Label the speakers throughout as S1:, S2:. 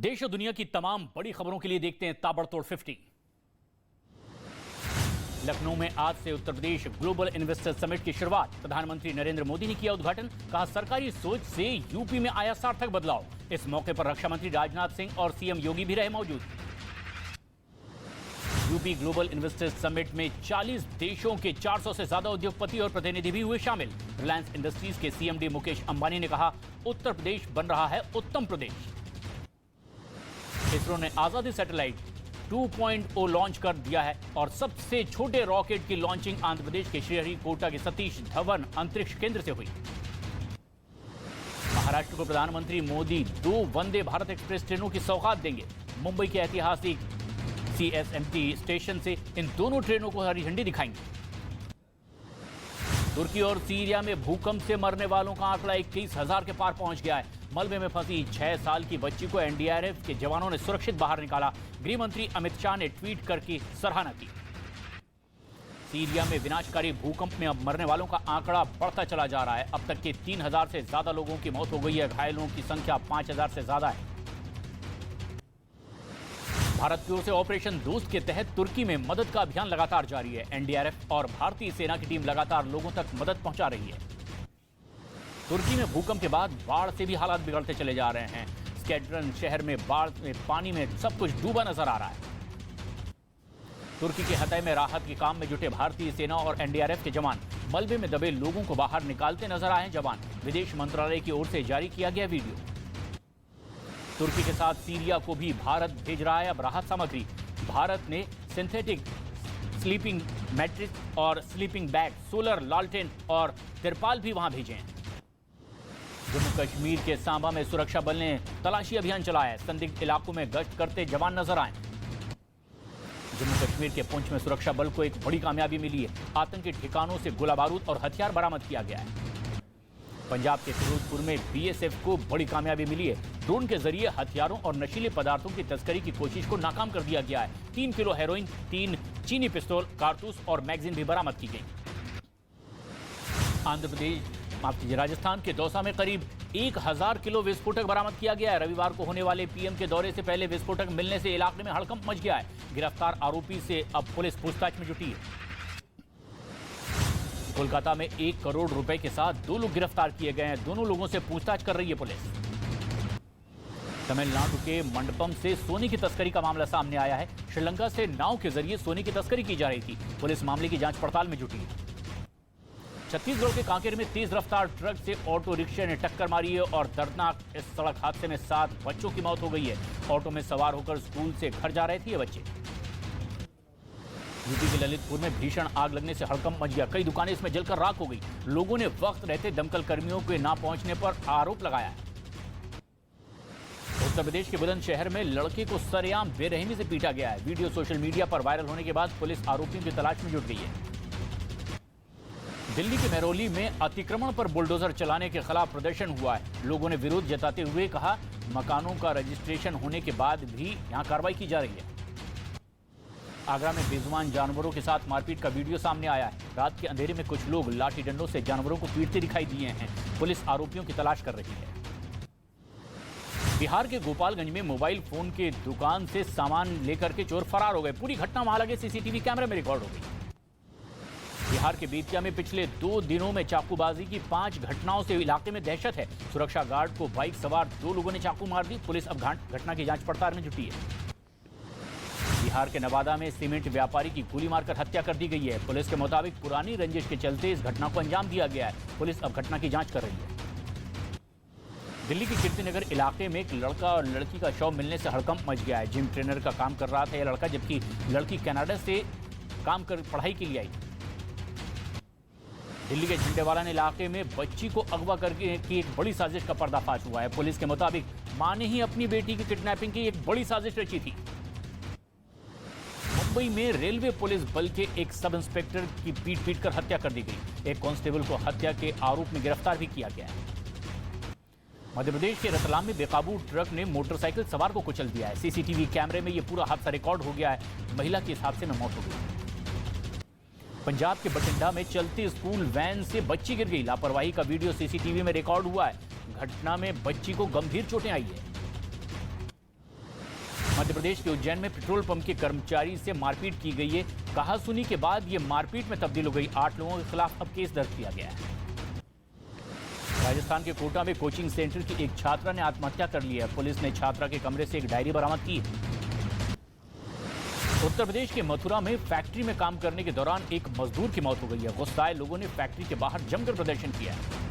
S1: देश और दुनिया की तमाम बड़ी खबरों के लिए देखते हैं ताबड़तोड़ 50। लखनऊ में आज से Uttar Pradesh global investor summit की शुरुआत। प्रधानमंत्री नरेंद्र मोदी ने किया उद्घाटन। कहा, सरकारी सोच से यूपी में आया सार्थक बदलाव। इस मौके पर रक्षा मंत्री राजनाथ सिंह और सीएम योगी भी रहे मौजूद। यूपी ग्लोबल इन्वेस्टर्स समिट में 40 देशों के 400 से ज्यादा उद्योगपति और प्रतिनिधि भी हुए शामिल। रिलायंस इंडस्ट्रीज के सीएमडी मुकेश अंबानी ने कहा, उत्तर प्रदेश बन रहा है उत्तम प्रदेश। इसरो ने आजादी सैटेलाइट 2.0 लॉन्च कर दिया है और सबसे छोटे रॉकेट की लॉन्चिंग आंध्र प्रदेश के श्रीहरिकोटा के सतीश धवन अंतरिक्ष केंद्र से हुई। महाराष्ट्र को प्रधानमंत्री मोदी 2 वंदे भारत एक्सप्रेस ट्रेनों की सौगात देंगे। मुंबई के ऐतिहासिक सीएसएमटी स्टेशन से इन दोनों ट्रेनों को हरी झंडी दिखाएंगे। तुर्की और सीरिया में भूकंप से मरने वालों का आंकड़ा 21,000 के पार पहुंच गया है। मलबे में फंसी 6 साल की बच्ची को एनडीआरएफ के जवानों ने सुरक्षित बाहर निकाला। गृह मंत्री अमित शाह ने ट्वीट करके सराहना की। सीरिया में विनाशकारी भूकंप में अब मरने वालों का आंकड़ा बढ़ता चला जा रहा है। अब तक के 3,000 से ज्यादा लोगों की मौत हो गई है। घायलों की संख्या 5,000 से ज्यादा है। भारत की ओर से ऑपरेशन दोस्त के तहत तुर्की में मदद का अभियान लगातार जारी है। एनडीआरएफ और भारतीय सेना की टीम लगातार लोगों तक मदद पहुंचा रही है। तुर्की में भूकंप के बाद बाढ़ से भी हालात बिगड़ते चले जा रहे हैं। स्केड्रन शहर में बाढ़ में पानी में सब कुछ डूबा नजर आ रहा है। तुर्की के हतै में राहत के काम में जुटे भारतीय सेना और एनडीआरएफ के जवान मलबे में दबे लोगों को बाहर निकालते नजर आए हैं। जवान विदेश मंत्रालय की ओर से जारी किया गया वीडियो। तुर्की के साथ सीरिया को भी भारत भेज रहा है अब राहत सामग्री। भारत ने सिंथेटिक स्लीपिंग मैट्रिक्स और स्लीपिंग बैग, सोलर लालटेन और तिरपाल भी वहां भेजे हैं। जम्मू कश्मीर के सांबा में सुरक्षा बल ने तलाशी अभियान चलाया है। संदिग्ध इलाकों में गश्त करते जवान नजर आए। जम्मू कश्मीर के पुंछ में सुरक्षा बल को एक बड़ी कामयाबी मिली है। आतंकी ठिकानों से गोला बारूद और हथियार बरामद किया गया है। पंजाब के फिरोजपुर में बीएसएफ को बड़ी कामयाबी मिली है। ड्रोन के जरिए हथियारों और नशीले पदार्थों की तस्करी की कोशिश को नाकाम कर दिया गया है। 3 किलो हेरोइन, 3 चीनी पिस्तौल, कारतूस और मैगजीन भी बरामद की गई। आंध्र प्रदेश राजस्थान के दौसा में करीब 1,000 किलो विस्फोटक बरामद किया गया है। रविवार को होने वाले पीएम के दौरे से पहले विस्फोटक मिलने से इलाके में हड़कंप मच गया है। गिरफ्तार आरोपी से अब पुलिस पूछताछ में जुटी है। कोलकाता में 1 करोड़ रुपए के साथ 2 लोग गिरफ्तार किए गए हैं। दोनों लोगों से पूछताछ कर रही है पुलिस। तमिलनाडु के मंडपम से सोने की तस्करी का मामला सामने आया है। श्रीलंका से नाव के जरिए सोने की तस्करी की जा रही थी। पुलिस मामले की जांच पड़ताल में जुटी है। छत्तीसगढ़ के कांकेर में तेज रफ्तार ट्रक से ऑटो रिक्शा ने टक्कर मारी है और दर्दनाक इस सड़क हादसे में 7 बच्चों की मौत हो गई है। ऑटो में सवार होकर स्कूल से घर जा रहे थे ये बच्चे। यूपी के ललितपुर में भीषण आग लगने से हड़कंप मच गया। कई दुकानें इसमें जलकर राख हो गई। लोगों ने वक्त रहते दमकल कर्मियों के ना पहुंचने पर आरोप लगाया है। उत्तर प्रदेश के बुलंदशहर में लड़के को सरेआम बेरहमी से पीटा गया है। वीडियो सोशल मीडिया पर वायरल होने के बाद पुलिस आरोपियों की तलाश में जुट गई है। दिल्ली के मेहरौली में अतिक्रमण पर बुलडोजर चलाने के खिलाफ प्रदर्शन हुआ है। लोगों ने विरोध जताते हुए कहा, मकानों का रजिस्ट्रेशन होने के बाद भी यहां कार्रवाई की जा रही है। आगरा में बेजुबान जानवरों के साथ मारपीट का वीडियो सामने आया है। रात के अंधेरे में कुछ लोग लाठी डंडों से जानवरों को पीटते दिखाई दिए हैं। पुलिस आरोपियों की तलाश कर रही है। बिहार के गोपालगंज में मोबाइल फोन के दुकान से सामान लेकर के चोर फरार हो गए। पूरी घटना वहां लगे सीसीटीवी कैमरे में रिकॉर्ड हो गई। बिहार के बेतिया में पिछले 2 दिनों में चाकूबाजी की 5 घटनाओं से इलाके में दहशत है। सुरक्षा गार्ड को बाइक सवार 2 लोगों ने चाकू मार दी। पुलिस अब घटना की जांच पड़ताल में जुटी है। बिहार के नवादा में सीमेंट व्यापारी की गोली मारकर हत्या कर दी गई है। पुलिस के मुताबिक पुरानी रंजिश के चलते इस घटना को अंजाम दिया गया है। पुलिस अब घटना की जांच कर रही है। दिल्ली के कीर्तिनगर इलाके में एक लड़का और लड़की का शव मिलने से हड़कंप मच गया है। जिम ट्रेनर का काम कर रहा था यह लड़का, जबकि लड़की कनाडा से काम कर पढ़ाई के लिए आई। दिल्ली के झंडेवाला इलाके में बच्ची को अगवा करके की एक बड़ी साजिश का पर्दाफाश हुआ है। पुलिस के मुताबिक मां ने ही अपनी बेटी की किडनैपिंग की एक बड़ी साजिश रची थी। मुंबई में रेलवे पुलिस बल के एक सब इंस्पेक्टर की पीट कर हत्या कर दी गई। एक कांस्टेबल को हत्या के आरोप में गिरफ्तार भी किया गया है। मध्य प्रदेश के रतलाम में बेकाबू ट्रक ने मोटरसाइकिल सवार को कुचल दिया है। सीसीटीवी कैमरे में यह पूरा हादसा रिकॉर्ड हो गया है। महिला की इस हादसे में मौत हो गई। पंजाब के बठिंडा में चलती स्कूल वैन से बच्ची गिर गई। लापरवाही का वीडियो सीसीटीवी में रिकॉर्ड हुआ है। घटना में बच्ची को गंभीर चोटें आई है। मध्य प्रदेश के उज्जैन में पेट्रोल पंप के कर्मचारी से मारपीट की गई है। कहासुनी के बाद यह मारपीट में तब्दील हो गई। 8 लोगों के खिलाफ अब केस दर्ज किया गया है। राजस्थान के कोटा में कोचिंग सेंटर की एक छात्रा ने आत्महत्या कर ली है। पुलिस ने छात्रा के कमरे से एक डायरी बरामद की है। उत्तर प्रदेश के मथुरा में फैक्ट्री में काम करने के दौरान एक मजदूर की मौत हो गई है। गुस्साए लोगों ने फैक्ट्री के बाहर जमकर प्रदर्शन किया है।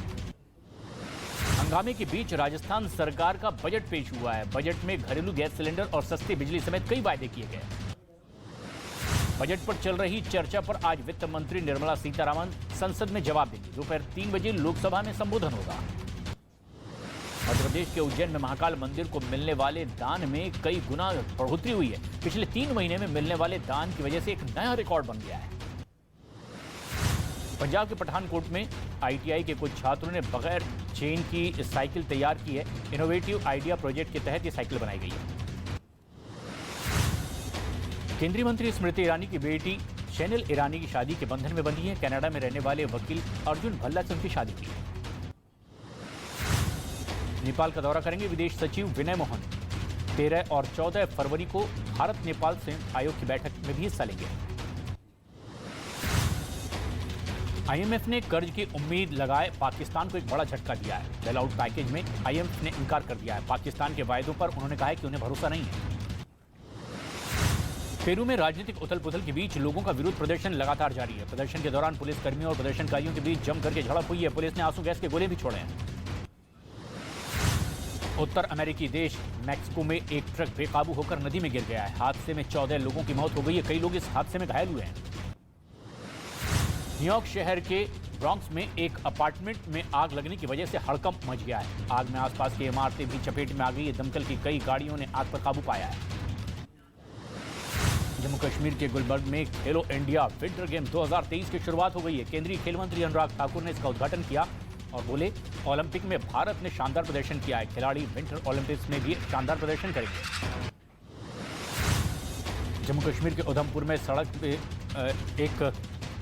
S1: हंगामे के बीच राजस्थान सरकार का बजट पेश हुआ है। बजट में घरेलू गैस सिलेंडर और सस्ती बिजली समेत कई वायदे किए गए। बजट पर चल रही चर्चा पर आज वित्त मंत्री निर्मला सीतारामन संसद में जवाब देंगी। दोपहर 3 बजे लोकसभा में संबोधन होगा। मध्य प्रदेश के उज्जैन में महाकाल मंदिर को मिलने वाले दान में कई गुना बढ़ोतरी हुई है। पिछले 3 महीने में मिलने वाले दान की वजह से एक नया रिकॉर्ड बन गया है। पंजाब के पठानकोट में आईटीआई के कुछ छात्रों ने बगैर चेन की साइकिल तैयार की है। इनोवेटिव आइडिया प्रोजेक्ट के तहत ये साइकिल बनाई गई है। केंद्रीय मंत्री स्मृति ईरानी की बेटी शैनल ईरानी की शादी के बंधन में बंधी है। कनाडा में रहने वाले वकील अर्जुन भल्ला से उनकी शादी की है। नेपाल का दौरा करेंगे विदेश सचिव विनय मोहन। 13 और 14 फरवरी को भारत नेपाल संयुक्त आयोग की बैठक में भी हिस्सा लेंगे। आईएमएफ ने कर्ज की उम्मीद लगाए पाकिस्तान को एक बड़ा झटका दिया है। बेल आउट पैकेज में आईएमएफ ने इनकार कर दिया है। पाकिस्तान के वायदों पर उन्होंने कहा है कि उन्हें भरोसा नहीं है। पेरू में राजनीतिक उथल पुथल के बीच लोगों का विरोध प्रदर्शन लगातार जारी है। प्रदर्शन के दौरान पुलिसकर्मियों और प्रदर्शनकारियों के बीच जम करके झड़प हुई है। पुलिस ने आंसू गैस के गोले भी छोड़े हैं। उत्तर अमेरिकी देश मैक्सिको में एक ट्रक बेकाबू होकर नदी में गिर गया है। हादसे में 14 लोगों की मौत हो गई है। कई लोग इस हादसे में घायल हुए हैं। न्यूयॉर्क शहर के ब्रॉन्क्स में एक अपार्टमेंट में आग लगने की वजह से हड़कंप मच गया है। आग में आसपास की इमारतें भी चपेट में आ गई है। दमकल की कई गाड़ियों ने आग पर काबू पाया है। जम्मू कश्मीर के गुलबर्ग में खेलो इंडिया विंटर गेम 2023 की शुरुआत हो गई है। केंद्रीय खेल मंत्री अनुराग ठाकुर ने इसका उद्घाटन किया और बोले, ओलंपिक में भारत ने शानदार प्रदर्शन किया है। खिलाड़ी विंटर ओलंपिक्स में भी शानदार प्रदर्शन करेंगे। जम्मू कश्मीर के उधमपुर में सड़क पे एक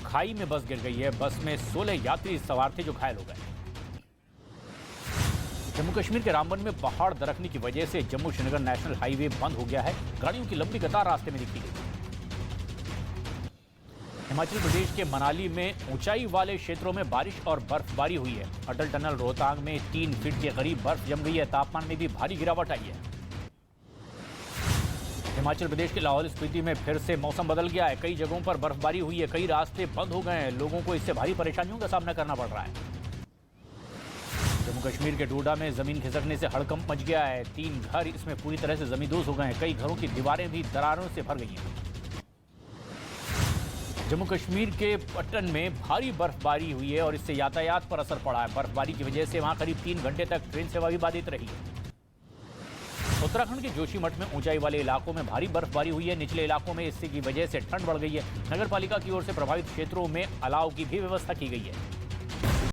S1: खाई में बस गिर गई है। बस में 16 यात्री सवार थे जो घायल हो गए। जम्मू कश्मीर के रामबन में पहाड़ दरकने की वजह से जम्मू श्रीनगर नेशनल हाईवे बंद हो गया है। गाड़ियों की लंबी कतार रास्ते में दिखी गई। हिमाचल प्रदेश के मनाली में ऊंचाई वाले क्षेत्रों में बारिश और बर्फबारी हुई है। अटल टनल रोहतांग में 3 फीट के करीब बर्फ जम गई है। तापमान में भी भारी गिरावट आई है। हिमाचल प्रदेश के लाहौल स्पीति में फिर से मौसम बदल गया है। कई जगहों पर बर्फबारी हुई है। कई रास्ते बंद हो गए हैं। लोगों को इससे भारी परेशानियों का सामना करना पड़ रहा है। जम्मू कश्मीर के डोडा में जमीन खिसकने से हड़कंप मच गया है। 3 घर इसमें पूरी तरह से जमींदोज हो गए हैं। कई घरों की दीवारें भी दरारों से भर गई हैं। जम्मू कश्मीर के पट्टन में भारी बर्फबारी हुई है और इससे यातायात पर असर पड़ा है। बर्फबारी की वजह से वहां करीब 3 घंटे तक ट्रेन सेवा भी बाधित रही है। उत्तराखंड के जोशीमठ में ऊंचाई वाले इलाकों में भारी बर्फबारी हुई है। निचले इलाकों में इससे की वजह से ठंड बढ़ गई है। नगर पालिका की ओर से प्रभावित क्षेत्रों में अलाव की भी व्यवस्था की गई है।